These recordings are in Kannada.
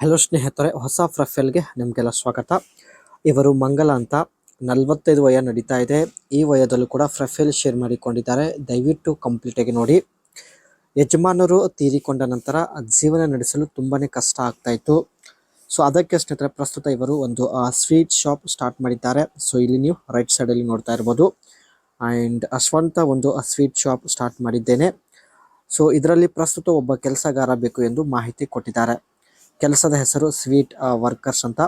ಹಲೋ ಸ್ನೇಹಿತರೆ, ಹೊಸ ಪ್ರೊಫೈಲ್ಗೆ ನಿಮಗೆಲ್ಲ ಸ್ವಾಗತ. ಇವರು ಮಂಗಲ ಅಂತ 45 ವಯ ನಡೀತಾ ಇದೆ. ಈ ವಯದಲ್ಲೂ ಕೂಡ ಪ್ರೊಫೈಲ್ ಶೇರ್ ಮಾಡಿಕೊಂಡಿದ್ದಾರೆ. ದಯವಿಟ್ಟು ಕಂಪ್ಲೀಟ್ ಆಗಿ ನೋಡಿ. ಯಜಮಾನರು ತೀರಿಕೊಂಡ ನಂತರ ಜೀವನ ನಡೆಸಲು ತುಂಬಾನೇ ಕಷ್ಟ ಆಗ್ತಾ ಇತ್ತು. ಸೊ ಅದಕ್ಕೆ ಸ್ನೇಹಿತರೆ, ಪ್ರಸ್ತುತ ಇವರು ಒಂದು ಸ್ವೀಟ್ ಶಾಪ್ ಸ್ಟಾರ್ಟ್ ಮಾಡಿದ್ದಾರೆ. ಸೊ ಇಲ್ಲಿ ನೀವು ರೈಟ್ ಸೈಡ್ ಅಲ್ಲಿ ನೋಡ್ತಾ ಇರ್ಬೋದು. ಅಂಡ್ ಸ್ವಂತ ಒಂದು ಸ್ವೀಟ್ ಶಾಪ್ ಸ್ಟಾರ್ಟ್ ಮಾಡಿದ್ದೇನೆ. ಸೊ ಇದರಲ್ಲಿ ಪ್ರಸ್ತುತ ಒಬ್ಬ ಕೆಲಸಗಾರ ಬೇಕು ಎಂದು ಮಾಹಿತಿ ಕೊಟ್ಟಿದ್ದಾರೆ. ಕೆಲಸದ ಹೆಸರು ಸ್ವೀಟ್ ವರ್ಕರ್ಸ್ ಅಂತ.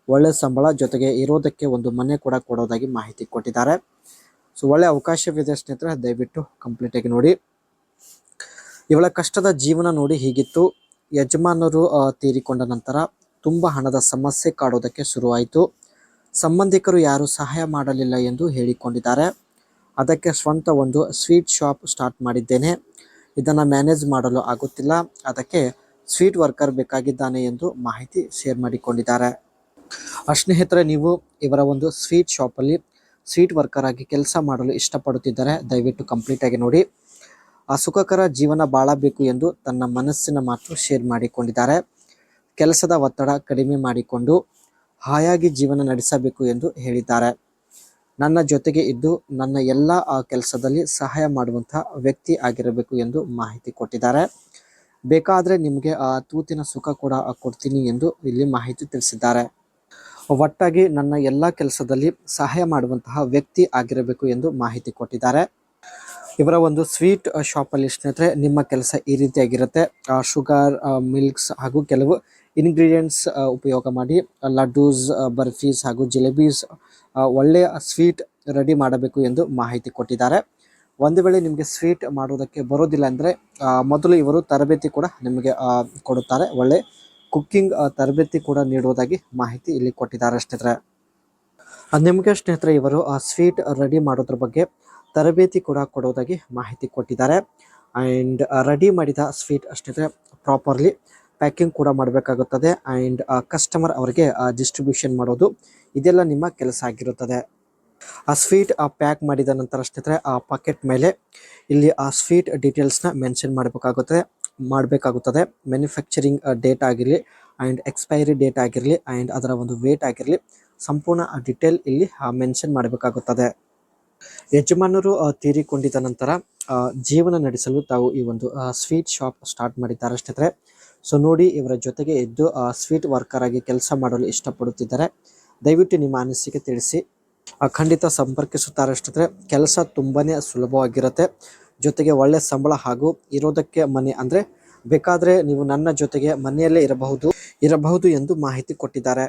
ಒಳ್ಳೆ ಸಂಬಳ ಜೊತೆಗೆ ಇರೋದಕ್ಕೆ ಒಂದು ಮನೆ ಕೂಡ ಕೊಡೋದಾಗಿ ಮಾಹಿತಿ ಕೊಟ್ಟಿದ್ದಾರೆ. ಸೊ ಒಳ್ಳೆ ಅವಕಾಶವಿದೆ ಸ್ನೇಹಿತರೆ, ದಯವಿಟ್ಟು ಕಂಪ್ಲೀಟ್ ಆಗಿ ನೋಡಿ. ಇವಳ ಕಷ್ಟದ ಜೀವನ ನೋಡಿ ಹೀಗಿತ್ತು. ಯಜಮಾನರು ತೀರಿಕೊಂಡ ನಂತರ ತುಂಬ ಹಣದ ಸಮಸ್ಯೆ ಕಾಡೋದಕ್ಕೆ ಶುರುವಾಯಿತು. ಸಂಬಂಧಿಕರು ಯಾರು ಸಹಾಯ ಮಾಡಲಿಲ್ಲ ಎಂದು ಹೇಳಿಕೊಂಡಿದ್ದಾರೆ. ಅದಕ್ಕೆ ಸ್ವಂತ ಒಂದು ಸ್ವೀಟ್ ಶಾಪ್ ಸ್ಟಾರ್ಟ್ ಮಾಡಿದ್ದೇನೆ. ಇದನ್ನು ಮ್ಯಾನೇಜ್ ಮಾಡಲು ಆಗುತ್ತಿಲ್ಲ. ಅದಕ್ಕೆ ಸ್ವೀಟ್ ವರ್ಕರ್ ಬೇಕಾಗಿದ್ದಾನೆ ಎಂದು ಮಾಹಿತಿ ಶೇರ್ ಮಾಡಿಕೊಂಡಿದ್ದಾರೆ. ಸ್ನೇಹಿತರೆ, ನೀವು ಇವರ ಒಂದು ಸ್ವೀಟ್ ಶಾಪಲ್ಲಿ ಸ್ವೀಟ್ ವರ್ಕರ್ ಆಗಿ ಕೆಲಸ ಮಾಡಲು ಇಷ್ಟಪಡುತ್ತಿದ್ದರೆ ದಯವಿಟ್ಟು ಕಂಪ್ಲೀಟ್ ಆಗಿ ನೋಡಿ. ಸುಖಕರ ಜೀವನ ಬಾಳಬೇಕು ಎಂದು ತನ್ನ ಮನಸ್ಸಿನ ಮಾತು ಶೇರ್ ಮಾಡಿಕೊಂಡಿದ್ದಾರೆ. ಕೆಲಸದ ಒತ್ತಡ ಕಡಿಮೆ ಮಾಡಿಕೊಂಡು ಹಾಯಾಗಿ ಜೀವನ ನಡೆಸಬೇಕು ಎಂದು ಹೇಳಿದ್ದಾರೆ. ನನ್ನ ಜೊತೆಗೆ ಇದ್ದು ನನ್ನ ಎಲ್ಲ ಕೆಲಸದಲ್ಲಿ ಸಹಾಯ ಮಾಡುವಂತಹ ವ್ಯಕ್ತಿ ಆಗಿರಬೇಕು ಎಂದು ಮಾಹಿತಿ ಕೊಟ್ಟಿದ್ದಾರೆ. ಬೇಕಾದರೆ ನಿಮಗೆ ತೂತಿನ ಸುಖ ಕೂಡ ಕೊಡ್ತೀನಿ ಎಂದು ಇಲ್ಲಿ ಮಾಹಿತಿ ತಿಳಿಸಿದ್ದಾರೆ. ಒಟ್ಟಾಗಿ ನನ್ನ ಎಲ್ಲ ಕೆಲಸದಲ್ಲಿ ಸಹಾಯ ಮಾಡುವಂತಹ ವ್ಯಕ್ತಿ ಆಗಿರಬೇಕು ಎಂದು ಮಾಹಿತಿ ಕೊಟ್ಟಿದ್ದಾರೆ. ಇವರ ಒಂದು ಸ್ವೀಟ್ ಶಾಪಲ್ಲಿ ಸ್ನೇಹಿತರೆ, ನಿಮ್ಮ ಕೆಲಸ ಈ ರೀತಿಯಾಗಿರುತ್ತೆ. ಶುಗರ್, ಮಿಲ್ಕ್ಸ್ ಹಾಗೂ ಕೆಲವು ಇಂಗ್ರೀಡಿಯೆಂಟ್ಸ್ ಉಪಯೋಗ ಮಾಡಿ ಲಡ್ಡೂಸ್, ಬರ್ಫೀಸ್ ಹಾಗೂ ಜಿಲೇಬೀಸ್ ಒಳ್ಳೆಯ ಸ್ವೀಟ್ ರೆಡಿ ಮಾಡಬೇಕು ಎಂದು ಮಾಹಿತಿ ಕೊಟ್ಟಿದ್ದಾರೆ. ಒಂದು ವೇಳೆ ನಿಮಗೆ ಸ್ವೀಟ್ ಮಾಡೋದಕ್ಕೆ ಬರೋದಿಲ್ಲ ಅಂದರೆ ಮೊದಲು ಇವರು ತರಬೇತಿ ಕೂಡ ನಿಮಗೆ ಕೊಡುತ್ತಾರೆ. ಒಳ್ಳೆ ಕುಕ್ಕಿಂಗ್ ತರಬೇತಿ ಕೂಡ ನೀಡುವುದಾಗಿ ಮಾಹಿತಿ ಇಲ್ಲಿ ಕೊಟ್ಟಿದ್ದಾರೆ ಸ್ನೇಹಿತರೆ. ನಿಮಗೆ ಸ್ನೇಹಿತರೆ, ಇವರು ಸ್ವೀಟ್ ರೆಡಿ ಮಾಡೋದ್ರ ಬಗ್ಗೆ ತರಬೇತಿ ಕೂಡ ಕೊಡೋದಾಗಿ ಮಾಹಿತಿ ಕೊಟ್ಟಿದ್ದಾರೆ. ಆ್ಯಂಡ್ ರೆಡಿ ಮಾಡಿದ ಸ್ವೀಟ್ ಸ್ನೇಹಿತರೆ ಪ್ರಾಪರ್ಲಿ ಪ್ಯಾಕಿಂಗ್ ಕೂಡ ಮಾಡಬೇಕಾಗುತ್ತದೆ. ಆ್ಯಂಡ್ ಕಸ್ಟಮರ್ ಅವರಿಗೆ ಡಿಸ್ಟ್ರಿಬ್ಯೂಷನ್ ಮಾಡೋದು, ಇದೆಲ್ಲ ನಿಮ್ಮ ಕೆಲಸ ಆಗಿರುತ್ತದೆ. ಆ ಸ್ವೀಟ್ ಪ್ಯಾಕ್ ಮಾಡಿದ ನಂತರ ಸ್ನೇಹಿತರೆ ಆ ಪಾಕೆಟ್ ಮೇಲೆ ಇಲ್ಲಿ ಆ ಸ್ವೀಟ್ ಡೀಟೇಲ್ಸ್ನ ಮೆನ್ಷನ್ ಮಾಡಬೇಕಾಗುತ್ತದೆ. ಮ್ಯಾನುಫ್ಯಾಕ್ಚರಿಂಗ್ ಡೇಟ್ ಆಗಿರಲಿ ಆ್ಯಂಡ್ ಎಕ್ಸ್ಪೈರಿ ಡೇಟ್ ಆಗಿರಲಿ ಆ್ಯಂಡ್ ಅದರ ಒಂದು ವೇಟ್ ಆಗಿರಲಿ, ಸಂಪೂರ್ಣ ಡೀಟೇಲ್ ಇಲ್ಲಿ ಮೆನ್ಷನ್ ಮಾಡಬೇಕಾಗುತ್ತದೆ. ಯಜಮಾನರು ತೀರಿಕೊಂಡಿದ್ದ ನಂತರ ಜೀವನ ನಡೆಸಲು ತಾವು ಈ ಒಂದು ಸ್ವೀಟ್ ಶಾಪ್ ಸ್ಟಾರ್ಟ್ ಮಾಡಿದ್ದಾರೆ ಸ್ನೇಹಿತರೆ. ಸೊ ನೋಡಿ, ಇವರ ಜೊತೆಗೆ ಇದ್ದು ಸ್ವೀಟ್ ವರ್ಕರ್ ಆಗಿ ಕೆಲಸ ಮಾಡಲು ಇಷ್ಟಪಡುತ್ತಿದ್ದಾರೆ. ದಯವಿಟ್ಟು ನಿಮ್ಮ ಅನಿಸಿಕೆ ತಿಳಿಸಿ. ಖಂಡಿತ ಸಂಪರ್ಕಿಸುತ್ತಾರೆ ಸ್ನೇಹಿತರೆ. ಕೆಲಸ ತುಂಬಾನೇ ಸುಲಭವಾಗಿರುತ್ತೆ. ಜೊತೆಗೆ ಒಳ್ಳೆ ಸಂಬಳ ಹಾಗೂ ಇರೋದಕ್ಕೆ ಮನೆ, ಅಂದರೆ ಬೇಕಾದರೆ ನೀವು ನನ್ನ ಜೊತೆಗೆ ಮನೆಯಲ್ಲೇ ಇರಬಹುದು ಎಂದು ಮಾಹಿತಿ ಕೊಟ್ಟಿದ್ದಾರೆ.